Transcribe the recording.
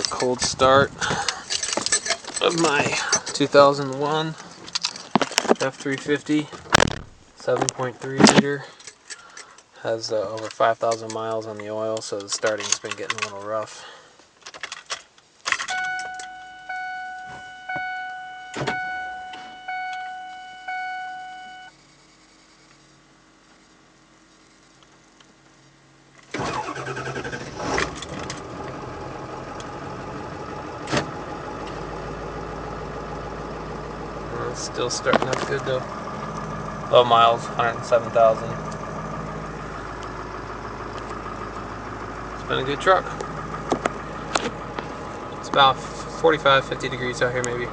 cold start of my 2001 F350 7.3 liter. Has over 5,000 miles on the oil, so the starting's been getting a little rough. It's still starting up good though. Low miles, 107,000. It's been a good truck. It's about 45-50 degrees out here maybe.